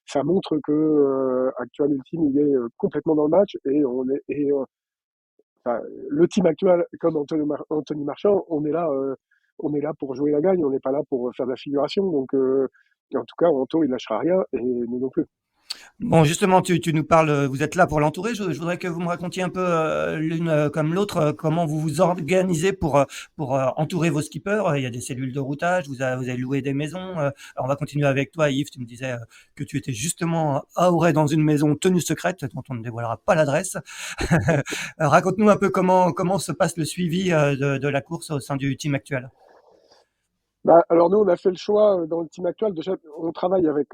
ça montre que Actual Ultime, il est complètement dans le match, enfin, le team actuel, comme Anthony Marchand, on est là pour jouer la gagne, on n'est pas là pour faire de la figuration. Donc, en tout cas, Anto, il lâchera rien, et nous non plus. Bon, justement, tu nous parles, vous êtes là pour l'entourer. Je voudrais que vous me racontiez un peu, l'une comme l'autre, comment vous vous organisez pour entourer vos skippers. Il y a des cellules de routage, vous avez loué des maisons. Alors on va continuer avec toi, Yves. Tu me disais que tu étais justement à Auray dans une maison tenue secrète dont on ne dévoilera pas l'adresse. Raconte-nous un peu comment se passe le suivi de la course au sein du team actuel. Alors nous, on a fait le choix dans le team actuel. Déjà, on travaille avec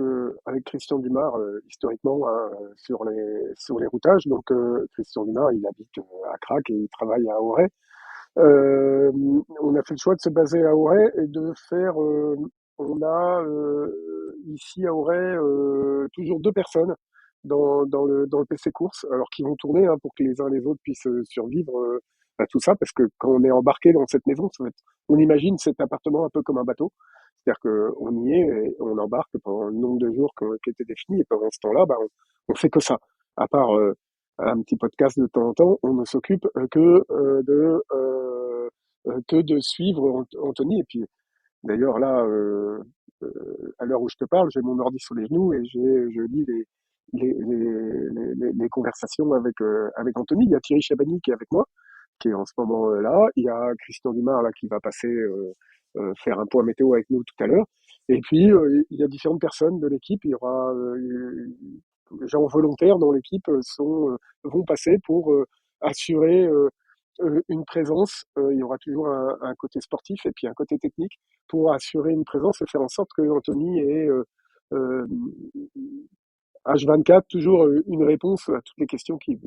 Christian Dumas historiquement, hein, sur les routages. Donc Christian Dumas, il habite à Crac et il travaille à Auray. Euh, on a fait le choix de se baser à Auray et de faire. On a ici à Auray toujours 2 personnes dans le PC course, alors qui vont tourner, hein, pour que les uns les autres puissent survivre à tout ça, parce que quand on est embarqué dans cette maison, on imagine cet appartement un peu comme un bateau. C'est-à-dire qu'on y est et on embarque pendant le nombre de jours qui était défini, et pendant ce temps-là, on fait que ça. À part un petit podcast de temps en temps, on ne s'occupe que de suivre Anthony. Et puis, d'ailleurs, là, à l'heure où je te parle, j'ai mon ordi sous les genoux et je lis les conversations avec Anthony. Il y a Thierry Chabani qui est avec moi, qui est en ce moment là. Il y a Christian Dumas là qui va passer faire un point météo avec nous tout à l'heure. Et puis il y a différentes personnes de l'équipe. Il y aura des gens volontaires dans l'équipe vont passer pour assurer une présence. Il y aura toujours un côté sportif et puis un côté technique pour assurer une présence et faire en sorte que Anthony ait euh, H24 toujours une réponse à toutes les questions qui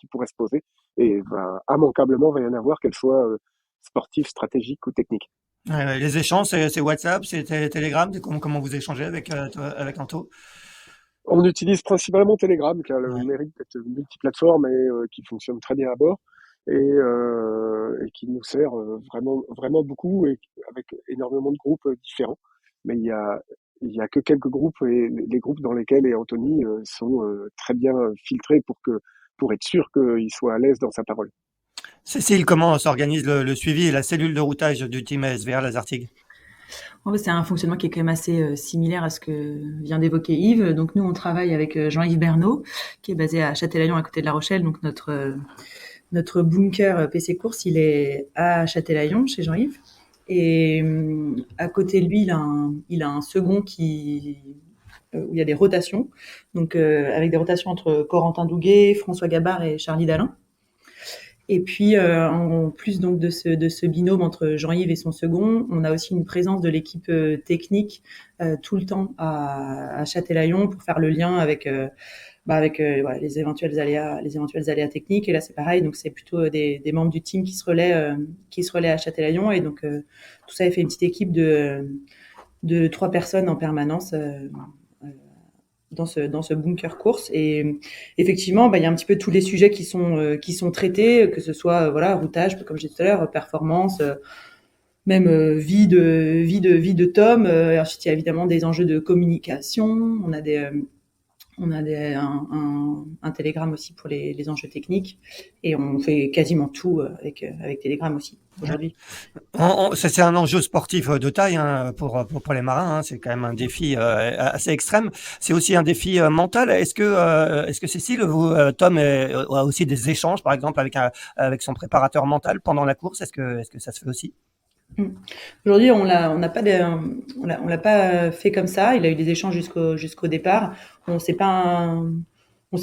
pourraient se poser. Et immanquablement, va y en avoir, qu'elles soient sportives, stratégiques ou techniques. Les échanges, c'est WhatsApp, c'est Telegram. Comment vous échangez avec Anto? On utilise principalement Telegram, qui a le Ouais. mérite d'être multiplateforme et qui fonctionne très bien à bord, et qui nous sert vraiment, vraiment beaucoup, et avec énormément de groupes différents. Mais il y a que quelques groupes, et les groupes dans lesquels et Anthony sont très bien filtrés pour être sûr qu'il soit à l'aise dans sa parole. Cécile, comment s'organise le suivi et la cellule de routage du team SVR Lazartigue? En fait, c'est un fonctionnement qui est quand même assez similaire à ce que vient d'évoquer Yves. Donc nous, on travaille avec Jean-Yves Bernot, qui est basé à Châtelaillon, à côté de La Rochelle. Donc notre bunker PC Course, il est à Châtelaillon, chez Jean-Yves. Et à côté de lui, il a un second où il y a des rotations. Donc avec des rotations entre Corentin Douguet, François Gabard et Charlie Dalin. Et puis, en plus donc de ce binôme entre Jean-Yves et son second, on a aussi une présence de l'équipe technique tout le temps à Châtelaillon pour faire le lien avec voilà, les éventuels aléas techniques. Et là, c'est pareil, donc c'est plutôt des membres du team qui se relaient à Châtelaillon. Et donc tout ça, fait une petite équipe de 3 personnes en permanence. Dans ce bunker course. Et effectivement, il y a un petit peu tous les sujets qui sont traités, que ce soit voilà, routage, comme j'ai dit tout à l'heure, performance, même vie de Tom. Ensuite, il y a évidemment des enjeux de communication. On a un Telegram aussi pour les enjeux techniques, et on fait quasiment tout avec Telegram aussi aujourd'hui. C'est un enjeu sportif de taille, hein, pour les marins. Hein. C'est quand même un défi assez extrême. C'est aussi un défi mental. Est-ce que Cécile, Tom a aussi des échanges, par exemple, avec son préparateur mental pendant la course? Est-ce que ça se fait aussi? Aujourd'hui, on l'a pas fait comme ça. Il a eu des échanges jusqu'au départ. On sait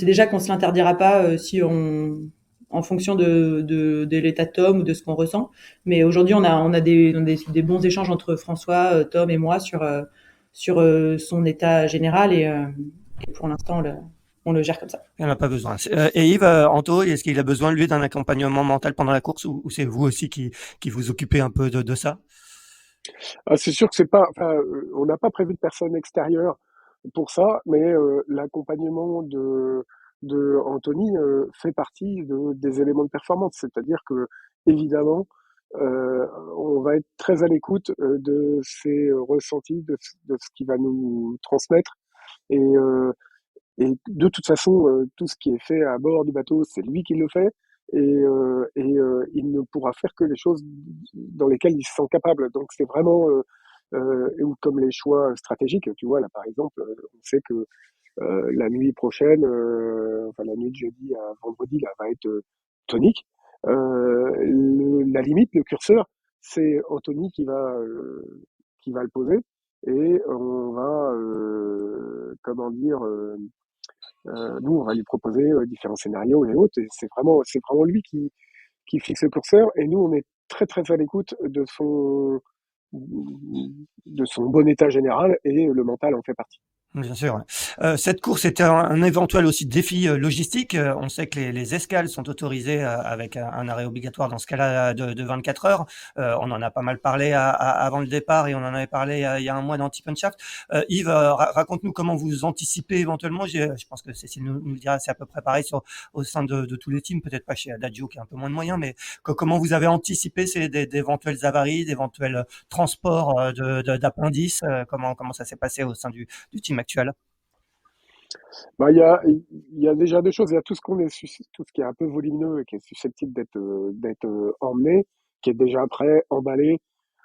déjà qu'on se l'interdira pas si on en fonction de l'état de Tom ou de ce qu'on ressent. Mais aujourd'hui, on a des bons échanges entre François, Tom et moi sur son état général et pour l'instant, on le gère comme ça. Il n'en a pas besoin. Et Yves, Anto, est-ce qu'il a besoin, lui, d'un accompagnement mental pendant la course ou c'est vous aussi qui vous occupez un peu de ça? Ah, c'est sûr que c'est pas, enfin, on n'a pas prévu de personne extérieure pour ça, mais l'accompagnement de Anthony fait partie des éléments de performance. C'est-à-dire que, évidemment, on va être très à l'écoute de ses ressentis, de ce qu'il va nous transmettre. Et, euh, et de toute façon, tout ce qui est fait à bord du bateau, c'est lui qui le fait. Il ne pourra faire que les choses dans lesquelles il se sent capable. Donc c'est vraiment, ou comme les choix stratégiques, tu vois, là par exemple, on sait que la nuit prochaine, enfin la nuit de jeudi à vendredi, là, va être tonique. La limite, le curseur, c'est Anthony qui va le poser. Et on va, comment dire, nous, on va lui proposer différents scénarios et autres. Et c'est vraiment lui qui fixe le curseur. Et nous, on est très, très à l'écoute de son bon état général et le mental en fait partie. Bien sûr. Ouais. Cette course était un éventuel aussi défi logistique. On sait que les escales sont autorisées avec un arrêt obligatoire dans ce cas-là de 24 heures. On en a pas mal parlé avant le départ et on en avait parlé il y a un mois dans Tip and Shaft. Yves, raconte-nous comment vous anticipez éventuellement. Je pense que Cécile nous le dira, c'est à peu près pareil au sein de tous les teams, peut-être pas chez Adagio qui a un peu moins de moyens, mais comment vous avez anticipé d'éventuelles avaries, d'éventuels transports d'appendices. Comment ça s'est passé au sein du team actuel? Bah, il y a déjà deux choses. Il y a tout ce tout ce qui est un peu volumineux et qui est susceptible d'être emmené, qui est déjà prêt, emballé.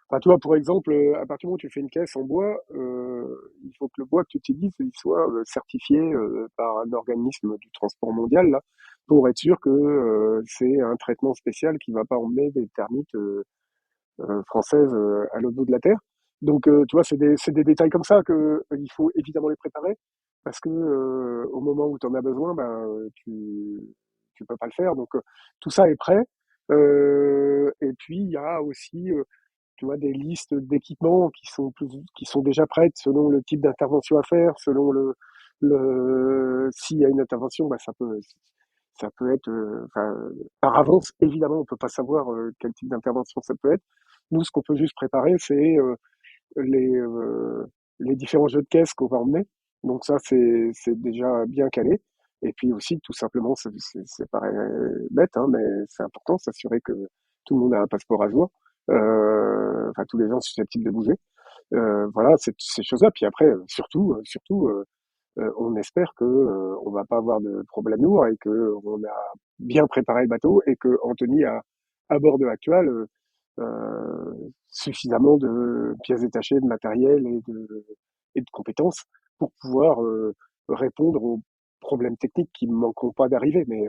Enfin, tu vois, pour exemple, à partir du moment où tu fais une caisse en bois, il faut que le bois que tu utilises, il soit certifié par un organisme du transport mondial, là, pour être sûr que c'est un traitement spécial qui va pas emmener des termites françaises à l'autre bout de la terre. Donc, tu vois, c'est des détails comme ça que il faut évidemment les préparer parce que au moment où tu en as besoin, ben, tu peux pas le faire. Donc, tout ça est prêt. Et puis, il y a aussi, tu vois, des listes d'équipements qui sont déjà prêtes selon le type d'intervention à faire, selon s'il y a une intervention, bah, ça peut être, enfin, par avance, évidemment, on peut pas savoir quel type d'intervention ça peut être. Nous, ce qu'on peut juste préparer, c'est les, euh, les différents jeux de caisse qu'on va emmener. Donc ça, c'est déjà bien calé. Et puis aussi, tout simplement, c'est paraît bête, hein, mais c'est important, s'assurer que tout le monde a un passeport à jour. Enfin, tous les gens susceptibles de bouger. Voilà, ces choses-là. Puis après, surtout, on espère que on va pas avoir de problème lourd et que on a bien préparé le bateau et que Anthony a à bord de l'actuel suffisamment de pièces détachées, de matériel et de compétences pour pouvoir répondre aux problèmes techniques qui ne manqueront pas d'arriver, mais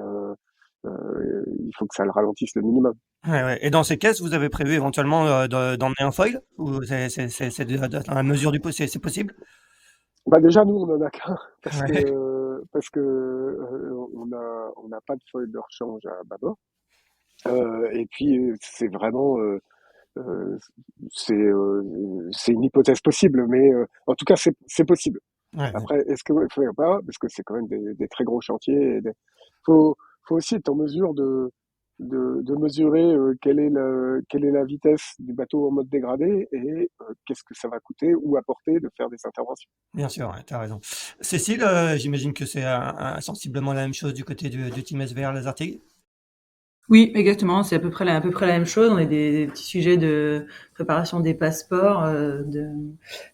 il faut que ça le ralentisse le minimum. Ouais, ouais. Et dans ces caisses, vous avez prévu éventuellement d'emmener un foil ou c'est dans la mesure du possible, c'est possible? Bah déjà nous on en a qu'un Ouais. parce que on n'a pas de feuille de rechange à bâbord. Et puis c'est vraiment euh, c'est une hypothèse possible, mais en tout cas c'est possible. Ouais, ouais. Après, est-ce que il faut ou pas? Parce que c'est quand même des très gros chantiers. Faut, faut aussi être en mesure de mesurer quelle est la vitesse du bateau en mode dégradé et qu'est-ce que ça va coûter ou apporter de faire des interventions. Bien sûr, ouais, t'as raison. Cécile, j'imagine que c'est sensiblement la même chose du côté du team SVR Lazartigue. Oui, exactement. C'est à peu près la même chose. On a des petits sujets de préparation des passeports,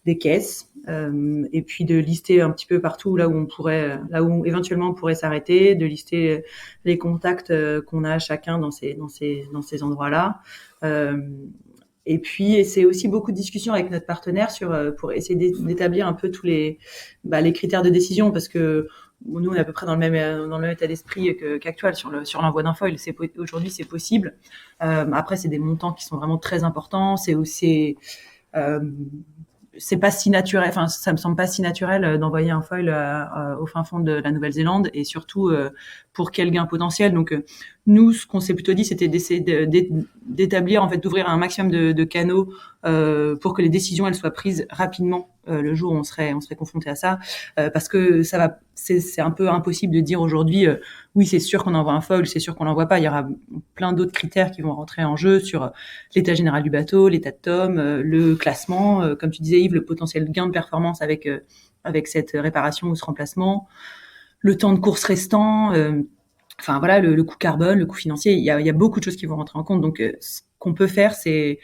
des caisses, et puis de lister un petit peu partout là où éventuellement on pourrait s'arrêter, de lister les contacts qu'on a chacun dans ces endroits-là. Euh, et puis, c'est aussi beaucoup de discussions avec notre partenaire pour essayer d'établir un peu les critères de décision, parce que nous, on est à peu près dans le même état d'esprit qu'actuel sur l'envoi d'un foil. Aujourd'hui, c'est possible. Après, c'est des montants qui sont vraiment très importants. Euh, c'est pas si naturel. Enfin, ça me semble pas si naturel d'envoyer un foil au fin fond de la Nouvelle-Zélande, et surtout pour quel gain potentiel. Donc, Nous, ce qu'on s'est plutôt dit, c'était d'essayer d'établir, en fait, d'ouvrir un maximum de canaux pour que les décisions elles soient prises rapidement le jour où on serait confronté à ça, parce que c'est un peu impossible de dire aujourd'hui oui, c'est sûr qu'on envoie un foil, c'est sûr qu'on l'envoie pas. Il y aura plein d'autres critères qui vont rentrer en jeu sur l'état général du bateau, l'état de Tom, le classement, comme tu disais Yves, le potentiel gain de performance avec cette réparation ou ce remplacement, le temps de course restant. Enfin voilà, le coût carbone, le coût financier, il y a beaucoup de choses qui vont rentrer en compte. Donc ce qu'on peut faire, c'est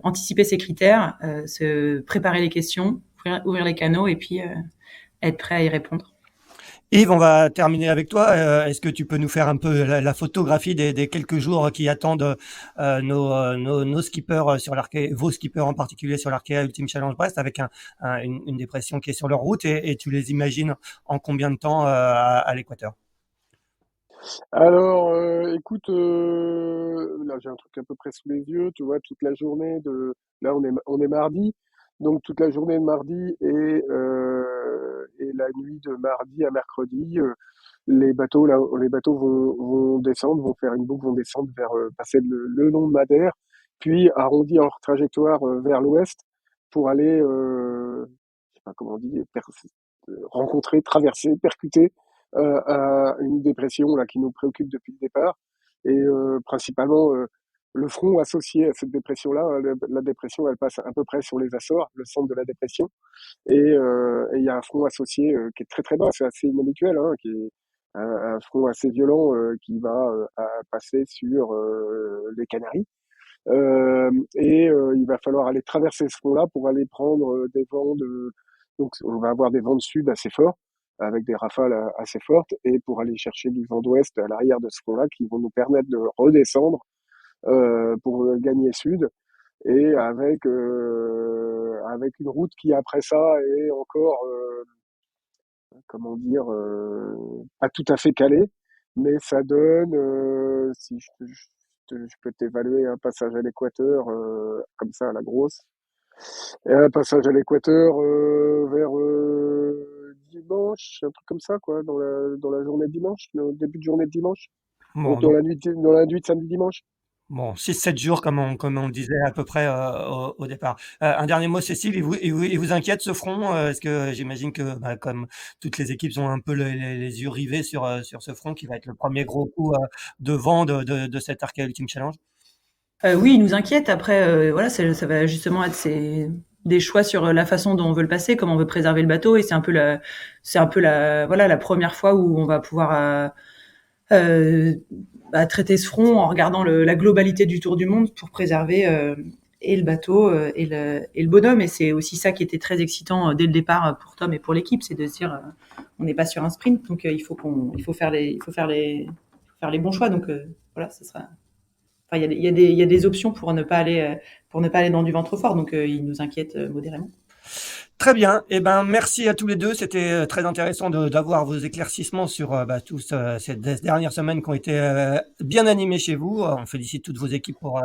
anticiper ces critères, se préparer les questions, ouvrir les canaux et puis être prêt à y répondre. Yves, on va terminer avec toi. Est-ce que tu peux nous faire un peu la photographie des quelques jours qui attendent nos skippers sur l'Arkea, vos skippers en particulier sur l'Arkea Ultimate Challenge Brest, avec une dépression qui est sur leur route, et tu les imagines en combien de temps à l'équateur? Alors, écoute, là j'ai un truc à peu près sous les yeux, tu vois, toute la journée là on est mardi, donc toute la journée de mardi et la nuit de mardi à mercredi, les bateaux vont descendre, vont faire une boucle, vont descendre vers passer le long de Madère, puis arrondir leur trajectoire vers l'ouest pour aller, je sais pas comment on dit, rencontrer, traverser, percuter à une dépression là qui nous préoccupe depuis le départ, et principalement le front associé à cette dépression-là. La dépression, elle passe à peu près sur les Açores, le centre de la dépression, et il y a un front associé qui est très très bas, c'est assez inhabituel, hein, qui est un front assez violent qui va passer sur les Canaries. Il va falloir aller traverser ce front-là pour aller prendre des vents donc on va avoir des vents de sud assez forts, avec des rafales assez fortes, et pour aller chercher du vent d'ouest à l'arrière de ce front-là qui vont nous permettre de redescendre pour gagner sud, et avec une route qui après ça est encore comment dire, pas tout à fait calée, mais ça donne, si je peux t'évaluer un passage à l'équateur comme ça à la grosse, et un passage à l'équateur vers dimanche, un truc comme ça, quoi, dans la journée de dimanche, le début de journée de dimanche, Bon, dans la nuit de samedi dimanche. Bon, 6-7 jours, comme on le disait à peu près au départ. Un dernier mot, Cécile, il vous inquiète ce front? Est-ce que j'imagine que, comme toutes les équipes ont un peu les yeux rivés sur ce front qui va être le premier gros coup de vent de cet Arkea Ultimate Challenge? Oui, il nous inquiète. Après, voilà, ça va justement être des choix sur la façon dont on veut le passer, comment on veut préserver le bateau, et c'est un peu la première fois où on va pouvoir traiter ce front en regardant la globalité du tour du monde pour préserver et le bateau et le bonhomme. Et c'est aussi ça qui était très excitant dès le départ pour Tom et pour l'équipe, c'est de se dire on n'est pas sur un sprint, donc il faut faire les bons choix. Donc voilà, ce sera. Enfin, il y a des options pour ne pas aller dans du vent trop fort, donc il nous inquiète modérément. Très bien. Eh ben, merci à tous les deux. C'était très intéressant d'avoir vos éclaircissements sur tous ces dernières semaines qui ont été bien animées chez vous. On félicite toutes vos équipes pour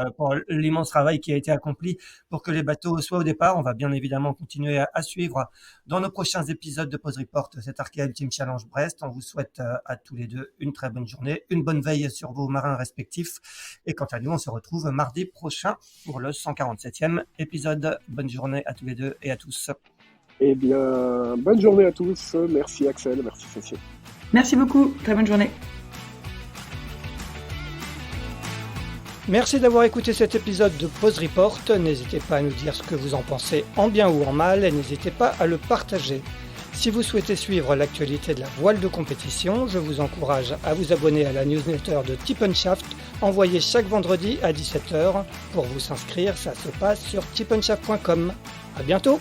l'immense travail qui a été accompli pour que les bateaux soient au départ. On va bien évidemment continuer à suivre dans nos prochains épisodes de Pause Report cet Arkea Ultimate Challenge Brest. On vous souhaite à tous les deux une très bonne journée, une bonne veille sur vos marins respectifs. Et quant à nous, on se retrouve mardi prochain pour le 147e épisode. Bonne journée à tous les deux et à tous. Eh bien, bonne journée à tous. Merci Axel, merci Cécile. Merci beaucoup, très bonne journée. Merci d'avoir écouté cet épisode de Pause Report. N'hésitez pas à nous dire ce que vous en pensez en bien ou en mal, et n'hésitez pas à le partager. Si vous souhaitez suivre l'actualité de la voile de compétition, je vous encourage à vous abonner à la newsletter de Tip & Shaft, envoyée chaque vendredi à 17h. Pour vous inscrire, ça se passe sur tipnshaft.com. À bientôt!